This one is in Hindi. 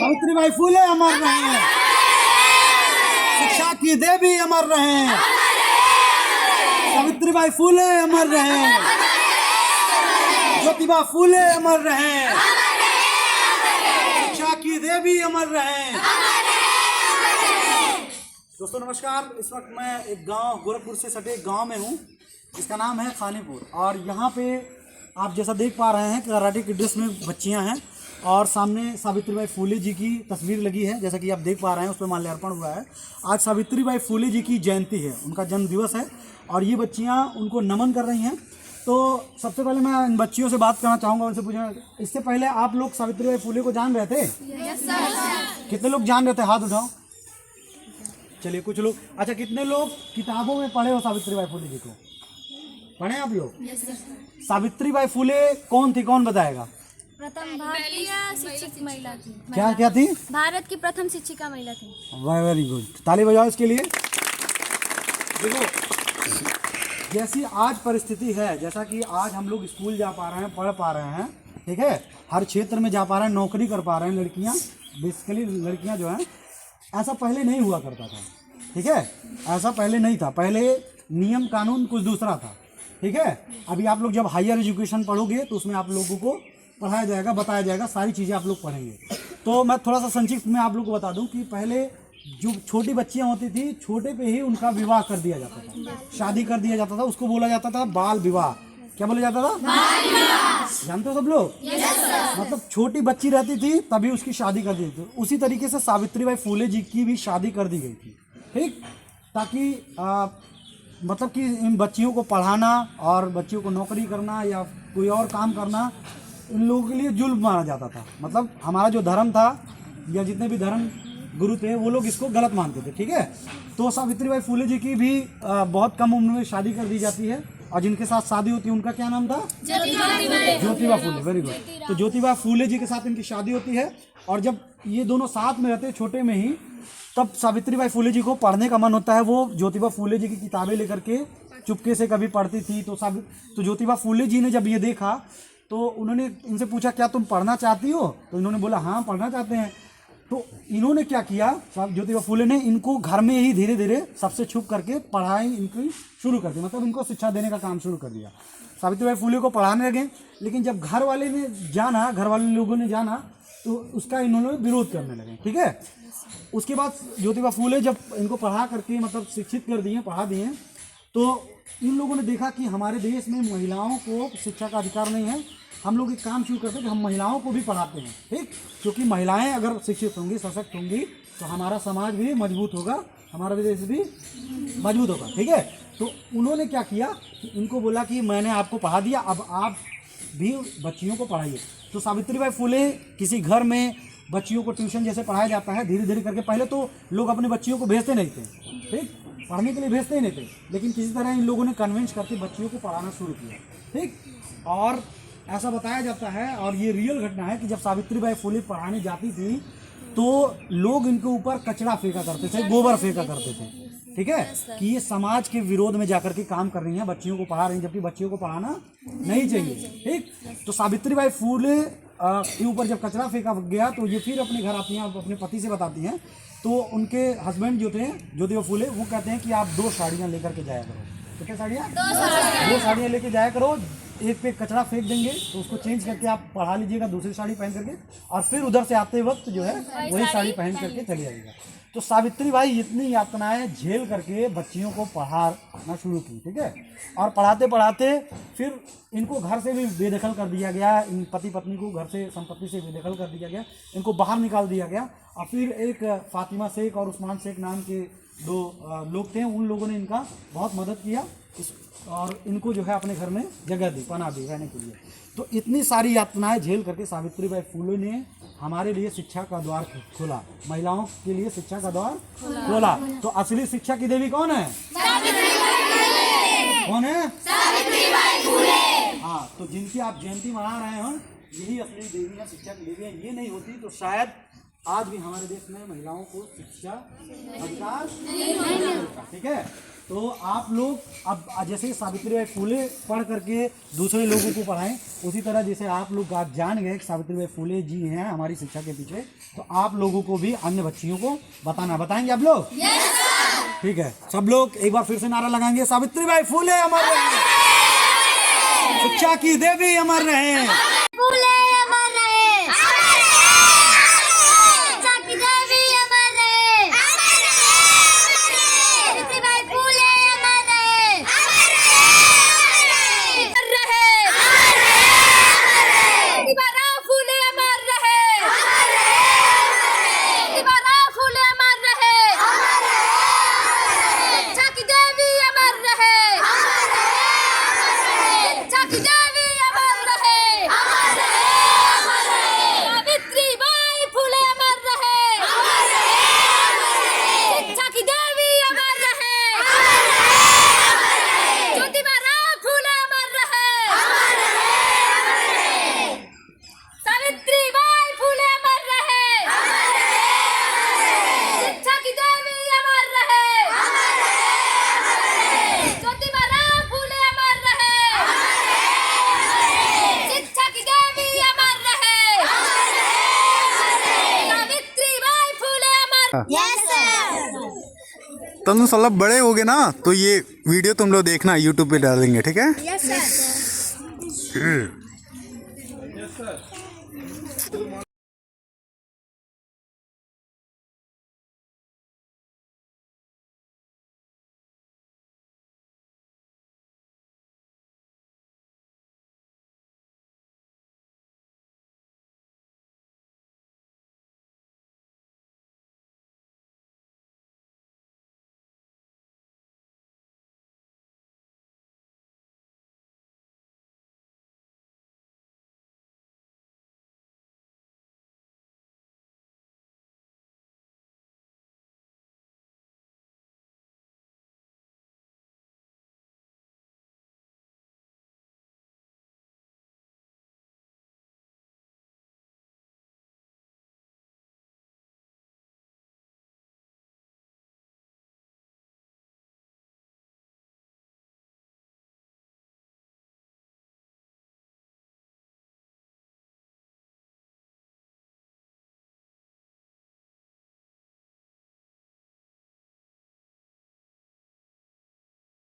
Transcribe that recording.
सावित्रीबाई फुले अमर रहे, शिक्षा की देवी अमर रहे, सावित्रीबाई फुले अमर रहे, ज्योतिबा फुले अमर रहे, शिक्षा की देवी अमर रहे। दोस्तों नमस्कार, इस वक्त मैं एक गांव गोरखपुर से सटे एक गांव में हूं, इसका नाम है खानीपुर। और यहाँ पे आप जैसा देख पा रहे हैं कराटे की ड्रेस में बच्चियां हैं और सामने सावित्रीबाई फुले जी की तस्वीर लगी है, जैसा कि आप देख पा रहे हैं उस पर माल्यार्पण हुआ है। आज सावित्रीबाई फुले जी की जयंती है, उनका जन्म दिवस है और ये बच्चियां उनको नमन कर रही हैं। तो सबसे पहले मैं इन बच्चियों से बात करना चाहूँगा, उनसे पूछना, इससे पहले आप लोग सावित्रीबाई फुले को जान रहे थे? Yes sir. कितने लोग जान रहे थे? हाथ उठाओ। चलिए कुछ लोग। अच्छा, कितने लोग किताबों में पढ़े हो सावित्रीबाई फुले जी को? पढ़े आप लोग? Yes sir. सावित्रीबाई फुले कौन थी, कौन बताएगा? प्रथम भारतीय शिक्षित महिला थी। क्या थी? भारत की प्रथम शिक्षिका महिला थी। वेरी गुड, ताली बजाओ इसके लिए। देखो, जैसी आज परिस्थिति है, जैसा कि आज हम लोग स्कूल जा पा रहे हैं, पढ़ पा रहे हैं, ठीक है, हर क्षेत्र में जा पा रहे हैं, नौकरी कर पा रहे हैं लड़कियां, बेसिकली लड़कियां जो हैं, ऐसा पहले नहीं हुआ करता था, ठीक है, ऐसा पहले नहीं था। पहले नियम कानून कुछ दूसरा था, ठीक है। अभी आप लोग जब हायर एजुकेशन पढ़ोगे तो उसमें आप लोगों को पढ़ाया जाएगा, बताया जाएगा, सारी चीज़ें आप लोग पढ़ेंगे। तो मैं थोड़ा सा संक्षिप्त में आप लोग को बता दूं कि पहले जो छोटी बच्चियां होती थी, छोटे पे ही उनका विवाह कर दिया जाता था, शादी कर दिया जाता था, उसको बोला जाता था बाल विवाह। क्या बोला जाता था? बाल विवाह। जानते हो सब लोग? मतलब छोटी बच्ची रहती थी तभी उसकी शादी कर दी थी। उसी तरीके से सावित्रीबाई फुले जी की भी शादी कर दी गई थी, ठीक, ताकि मतलब कि इन बच्चियों को पढ़ाना और बच्चियों को नौकरी करना या कोई और काम करना इन लोगों के लिए जुल्म माना जाता था। मतलब हमारा जो धर्म था या जितने भी धर्म गुरु थे वो लोग इसको गलत मानते थे, ठीक है। तो सावित्रीबाई फुले जी की भी बहुत कम उम्र में शादी कर दी जाती है और जिनके साथ शादी होती है उनका क्या नाम था? ज्योतिबा फुले। Very good. तो ज्योतिबा फुले जी के साथ इनकी शादी होती है और जब ये दोनों साथ में रहते छोटे में ही, तब सावित्रीबाई फुले जी को पढ़ने का मन होता है। वो ज्योतिबा फुले जी की किताबें लेकर के चुपके से कभी पढ़ती थी। तो ज्योतिबा फुले जी ने जब ये देखा तो उन्होंने इनसे पूछा, क्या तुम पढ़ना चाहती हो? तो इन्होंने बोला हाँ पढ़ना चाहते हैं। तो इन्होंने क्या किया, ज्योतिबा फुले ने इनको घर में ही धीरे धीरे सबसे छुप करके पढ़ाई इनकी शुरू कर दी, मतलब इनको शिक्षा देने का काम शुरू कर दिया। सावित्रीबाई फुले को पढ़ाने लगे, लेकिन जब घर वाले लोगों ने जाना तो उसका इन्होंने विरोध करने लगे, ठीक है। उसके बाद ज्योतिबा फुले जब इनको पढ़ा करके मतलब शिक्षित कर दिए, पढ़ा दिए, तो इन लोगों ने देखा कि हमारे देश में महिलाओं को शिक्षा का अधिकार नहीं है। हम लोग एक काम शुरू करते हैं कि हम महिलाओं को भी पढ़ाते हैं, ठीक, क्योंकि महिलाएं अगर शिक्षित होंगी, सशक्त होंगी तो हमारा समाज भी मजबूत होगा, हमारा देश भी मजबूत होगा, ठीक है। तो उन्होंने क्या किया कि इनको बोला कि मैंने आपको पढ़ा दिया, अब आप भी बच्चियों को पढ़ाइए। तो सावित्रीबाई फुले किसी घर में बच्चियों को ट्यूशन जैसे पढ़ाया जाता है, धीरे धीरे करके, पहले तो लोग अपने बच्चियों को भेजते नहीं थे, ठीक, पढ़ने के लिए भेजते ही नहीं थे, लेकिन किसी तरह इन लोगों ने कन्विंस करके बच्चियों को पढ़ाना शुरू किया, ठीक। और ऐसा बताया जाता है और ये रियल घटना है कि जब सावित्रीबाई फुले पढ़ाने जाती थी तो लोग इनके ऊपर कचरा फेंका करते थे, गोबर फेंका करते थे, ठीक है, कि ये समाज के विरोध में जाकर के काम कर रही हैं, बच्चियों को पढ़ा रही हैं, जबकि बच्चियों को पढ़ाना नहीं चाहिए, ठीक। तो सावित्रीबाई फुले के ऊपर जब कचरा फेंका गया तो ये फिर अपने घर आती हैं, अपने पति से बताती हैं। तो उनके हस्बैंड जो थे ज्योतिबा फुले, वो कहते हैं कि आप 2 साड़ियाँ लेकर के जाया करो। तो क्या साड़ियाँ? 2 साड़ियाँ लेके जाया करो, एक पे कचरा फेंक देंगे तो उसको चेंज करके आप पढ़ा लीजिएगा दूसरी साड़ी पहन करके, और फिर उधर से आते वक्त जो है वही साड़ी पहन करके चली जाएगा। तो सावित्रीबाई इतनी यातनाएं झेल करके बच्चियों को पढ़ाना शुरू की, ठीक है। और पढ़ाते पढ़ाते फिर इनको घर से भी बेदखल कर दिया गया, इन पति पत्नी को घर से संपत्ति से बेदखल कर दिया गया, इनको बाहर निकाल दिया गया। और फिर एक फातिमा शेख और उस्मान शेख नाम के 2 लोग थे, उन लोगों ने इनका बहुत मदद किया और इनको जो है अपने घर में जगह दी, पनाह दी रहने के लिए। तो इतनी सारी यातनाएं झेल करके सावित्रीबाई फुले ने हमारे लिए शिक्षा का द्वार खोला, महिलाओं के लिए शिक्षा का द्वार खोला। तो असली शिक्षा की देवी कौन है? कौन है? सावित्रीबाई फुले। हाँ, तो जिनकी आप जयंती मना रहे हो यही असली देवी है, शिक्षा की देवी है। ये नहीं होती तो शायद आज भी हमारे देश में महिलाओं को शिक्षा अधिकार नहीं मिलता, ठीक है। तो आप लोग अब जैसे सावित्रीबाई फुले पढ़ करके दूसरे लोगों को पढ़ाएं, उसी तरह जैसे आप लोग आज जान गए कि सावित्रीबाई फुले जी हैं हमारी शिक्षा के पीछे, तो आप लोगों को भी अन्य बच्चियों को बताएंगे आप लोग? ठीक है, सब लोग एक बार फिर से नारा लगाएंगे, सावित्रीबाई फुले अमर रहे, शिक्षा की देवी अमर रहे, फूले अमर रहे, शिक्षा की देवी अमर रहे, सावित्रीबाई फूले अमर रहे, प्रतिभा फूले अमर रहे, प्रतिभा फूले अमर रहे, शिक्षा की देवी अमर रहे, शिक्षा की देवी अमर रहे, सावित्रीबाई फुले अमर रहे, शिक्षा की देवी अमर रहे, ज्योतिबा फुले अमर रहे, सावित्रीबाई फुले अमर रहे, शिक्षा की देवी अमर रहे, ज्योतिबा फुले अमर रहे, शिक्षा की देवी अमर रहे, सावित्रीबाई फुले अमर। Yes sir. तुम सब बड़े होगे ना तो ये वीडियो तुम लोग देखना यूट्यूब पे डालेंगे, ठीक है? Yes sir.